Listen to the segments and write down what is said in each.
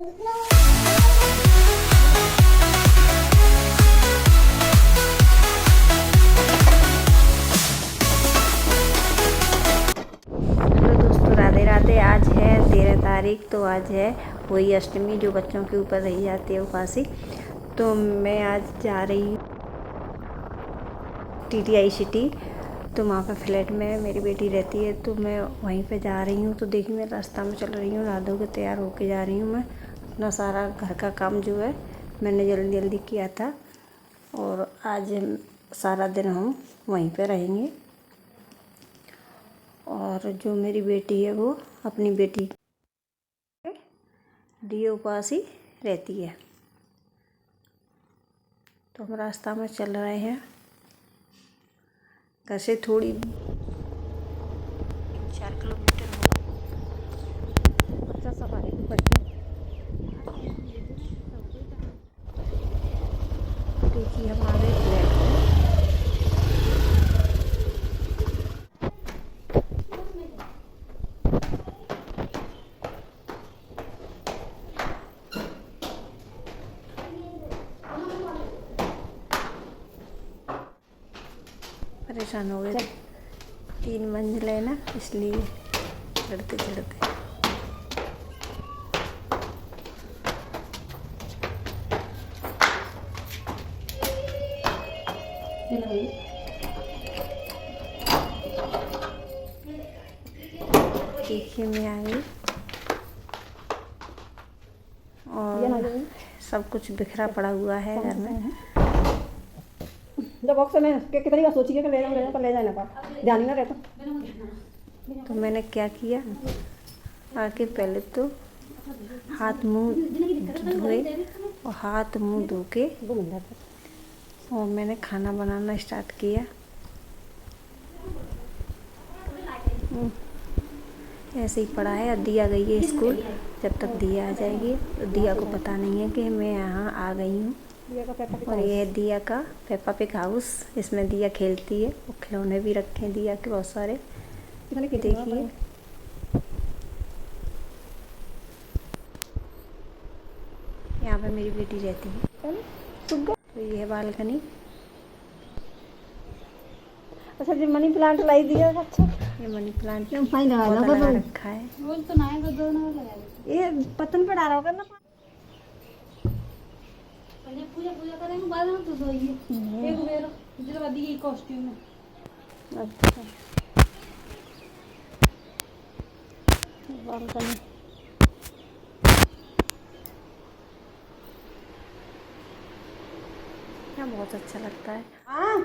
Hello दोस्तों, राधे राधे। आज है 13 तारीख। तो आज है वही अष्टमी जो बच्चों के ऊपर रही जाती है उपासी। तो मैं आज जा रही हूँ TTI सिटी। तो वहाँ पे फ्लैट में मेरी बेटी रहती है, तो मैं वहीं पे जा रही हूँ। तो देखिए मैं रास्ता में चल रही हूँ, नहा धो के तैयार होके जा रही हूँ। मैं अपना सारा घर का काम जो है मैंने जल्दी जल्दी किया था, और आज सारा दिन हम वहीं पे रहेंगे। और जो मेरी बेटी है वो अपनी बेटी दिए उपास ही रहती है। तो हम रास्ता में चल रहे हैं, घर से थोड़ी 4 किलोमीटर बच्चा सवारी को पड़ती। देखिए हम आ गए फ्लैट में। परेशान हो गए, 3 मंजिल है ना, इसलिए चढ़ते चढ़ते देखिए मैं आ गई, और सब कुछ बिखरा पड़ा हुआ है घर में। जब बॉक्स में कितनी बार सोची कि ले जाऊँ पर ले जाना पड़ा, ध्यान ही ना रहता। तो मैंने क्या किया, आके पहले तो हाथ मुंह धोए, और हाथ मुंह धो के और मैंने खाना बनाना स्टार्ट किया। ऐसे ही पड़ा है। दिया गई है स्कूल, जब तक दिया आ जाएगी। तो दिया को पता नहीं है कि मैं यहाँ आ गई हूँ। और ये है दिया का पेपा पिग हाउस, इसमें दिया खेलती है। और खिलौने भी रखे हैं दिया के बहुत सारे। देखिए यहाँ पे मेरी बेटी रहती है। तो ये है बालकनी। अच्छा जी, मनी प्लांट लाई दिया। अच्छा, ये मनी प्लांट फाइन लगा रखा है। ये पतन पे डाला होगा ना। पूजा पूजा करेंगे बाद में, तो सोइए एक बेर जिस बाद ये कॉस्ट्यूम है। अच्छा, बालकनी यहाँ बहुत अच्छा लगता है। हाँ,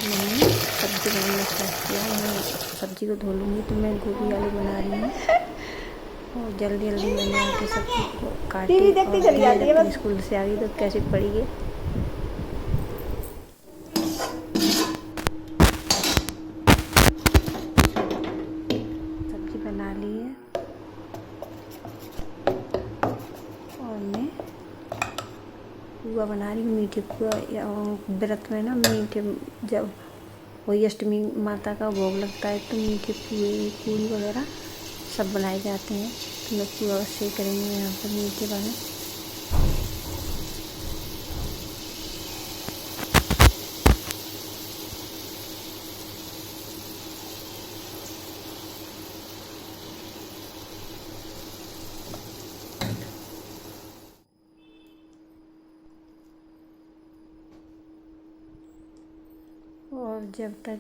मैंने सब्जी बनाना स्टार्ट किया। मैं सब्जी को धो लूँगी, तो मैं गोभी आलू बना रही हूँ। और जल्दी जल्दी मैंने आके सब्जी को काटी। टीवी देखती चली जाती है बस। स्कूल से आ गई तो कैसे पड़ी है। सब्जी बना ली है, और मैं पुआ बना रही हूँ, मीठे पुआ। व्रत में ना मीठे, जब वही अष्टमी माता का भोग लगता है तो मीठे पुए पूड़ी वगैरह सब बनाए जाते हैं। तो मैं पुआ सेक रही हूँ यहाँ पर मीठे वाले। और जब तक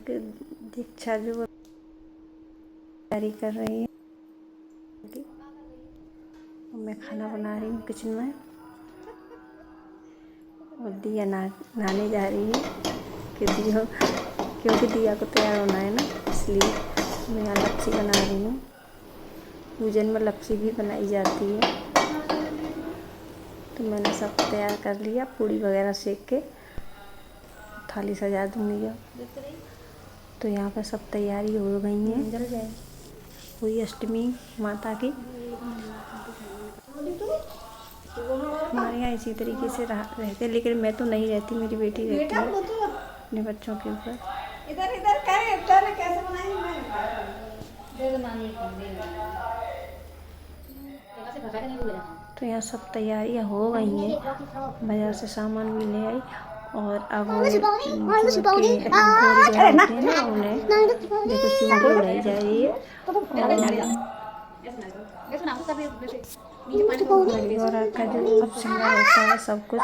दीक्षा जो तैयारी कर रही है, मैं खाना बना रही हूँ किचन में। और दिया नहाने जा रही है क्योंकि दिया को तैयार होना है ना, इसलिए मैं यहाँ लपसी बना रही हूँ। पूजन में लपसी भी बनाई जाती है। तो मैंने सब तैयार कर लिया, पूड़ी वगैरह सेक के थाली सजा दूँगी अब। तो यहाँ पर सब तैयारी हो गई है वही अष्टमी माता की। हमारे यहाँ इसी तरीके से रहते, लेकिन मैं तो नहीं रहती, मेरी बेटी रहती है अपने बच्चों के ऊपर। इधर इधर करे, कैसे बनाएंगे। तो यहाँ सब तैयारियाँ हो गई हैं, बाजार से सामान भी ले आई और अब जो के गोरी होते हैं ना उन्हें देखो चूड़ी उड़ाई जा रही है। गोरी गौरा का जो श्रृंगार होता है सब कुछ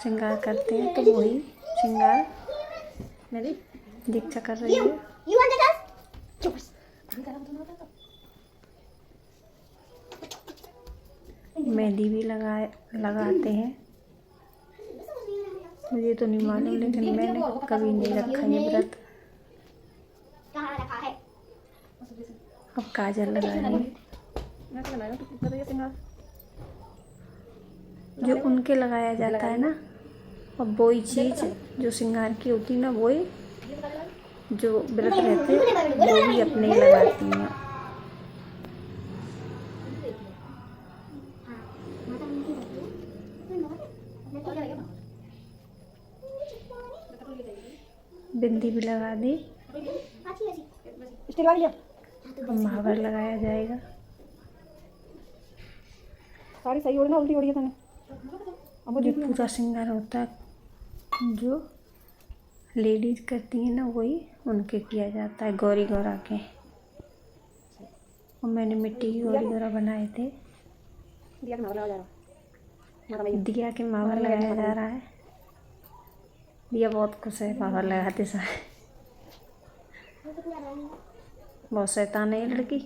श्रृंगार करते हैं, तो वही श्रृंगार मेरी दीक्षा कर रही है। मेहंदी भी लगाते हैं, मुझे तो नहीं मालूम, लेकिन मैंने कभी नहीं रखा ये व्रत। अब काजल लगा रही है, जो उनके लगाया जाता है ना, अब वही चीज़ जो श्रृंगार की होती है ना, वही जो व्रत रहते हैं वो भी अपने ही लगाती हैं। बिंदी भी लगा दी, महावर लगाया जाएगा। सारी सही हो ना, उल्टी हो रही है तने। जो पूरा श्रृंगार होता है जो लेडीज करती हैं ना, वही उनके किया जाता है, गौरी गौरा के। और मैंने मिट्टी की गौरी गौरा बनाए थे। दिया के मावर लगाया जा रहा है। दिया के मावर लगाया जा रहा है। दिया बहुत खुश है मावर लगाते समय, बहुत शैतान है ये लड़की।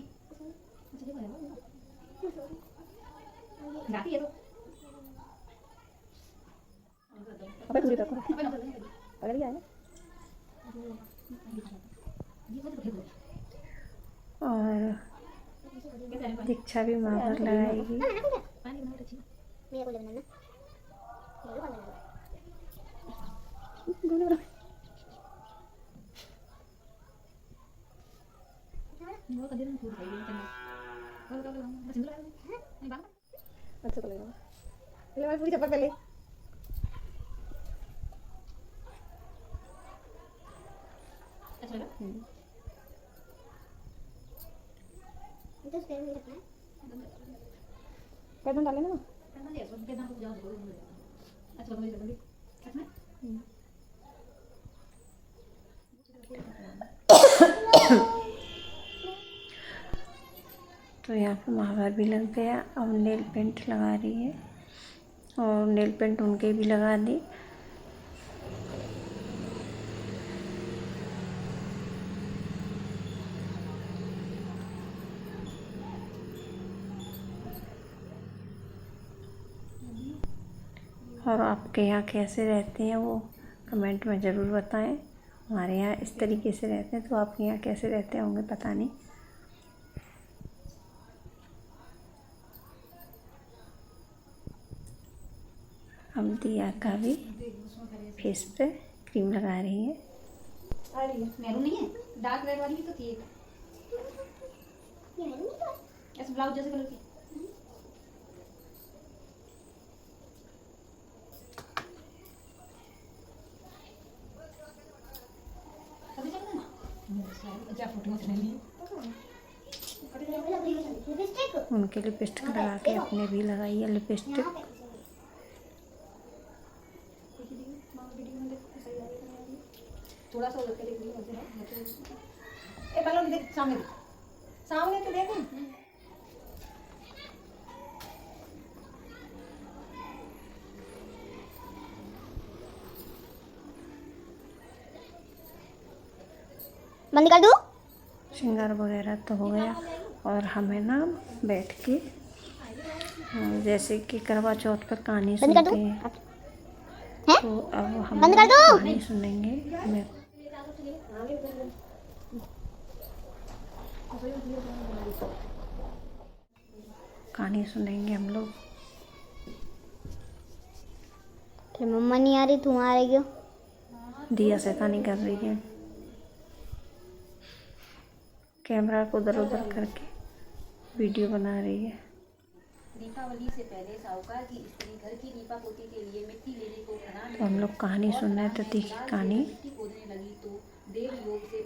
अबे पूरी तरह अगर ये है ना, और दीक्षा भी मावर लगाएगी। अच्छा चलेगा। ले वाली पूरी चप्पल पहले। पैदल डाले ना। तो यहाँ पे महावर भी लग गया। अब नेल पेंट लगा रही है और नेल पेंट उनके भी लगा दी। और आपके यहाँ कैसे रहते हैं वो कमेंट में ज़रूर बताएं। हमारे यहाँ इस तरीके से रहते हैं, तो आपके यहाँ कैसे रहते होंगे पता नहीं। अब दिया का भी फेस पे क्रीम लगा रही है। मैरून नहीं है, डार्क रेड वाली भी तो थी एक, ऐसे ब्लाउज जैसे कलर की। उनके लिपस्टिक लगा के अपने भी लगाई है लिपस्टिक। थोड़ा सा उधर देख ली मुझे ए पहले देख सामने सामने तो देखो। बंद कर दूं? श्रृंगार वगैरह तो हो गया और हमें ना बैठ के जैसे कि करवा चौथ पर कहानी सुनते हैं, तो अब हम कहानी सुनेंगे। हमें कहानी सुनेंगे हम लोग। फिर मम्मा नहीं आ रही, तुम आ रही हो? दिया शैतानी कर रही है, कैमरा को उधर उधर करके वीडियो बना रही है। दीपावली से पहले साहूकार की स्त्री घर की लीपा पोती के लिए मिट्टी लेने को खदान तो हम लोग कहानी सुन रहे थे, तीखी कहानी। मिट्टी खोदने लगी तो देव योग से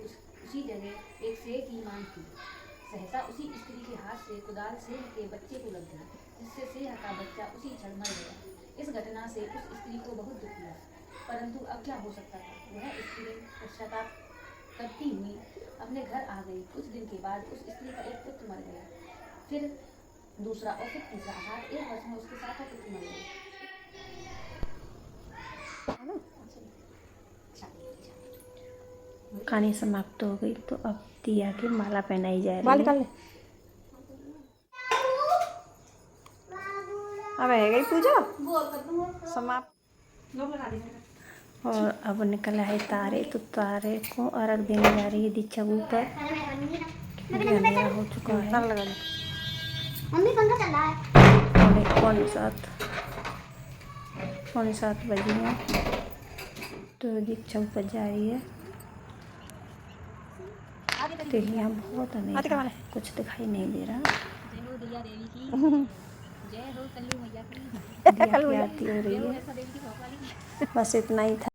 उसी जगह एक सेह की मांग की। सहसा उसी स्त्री के हाथ से कुदाल सेह के बच्चे को लग गई, जिससे सेह का बच्चा उसी क्षण मर गया। इस घटना से उस स्त्री को बहुत दुख हुआ, परंतु अब क्या हो सकता था। वह स्त्री पश्चाताप करती हुई अपने घर आ गई। कुछ दिन के बाद उस स्त्री का एक पुत्र मर गया, फिर दूसरा और फिर तीसरा, अर्थात 1 वर्ष में उसके 7 पुत्र मर गए। कहानी समाप्त हो गई। तो अब दिया की माला पहनाई जा बाल रही निकाल है। ले। अब है गई पूजा समाप्त। और अब निकला है तारे, तो तारे को अर्घ देने जा रही है दीक्षा ऊपर। अंधेरा हो चुका है, मम्मी पंखा चल रहा है। पौने सात बजे हैं। तो दीक्षा ऊपर जा रही है। तो यहाँ बहुत अंधेरा है, कुछ दिखाई नहीं दे रहा। दिया की आरती हो रही है। बस इतना ही था।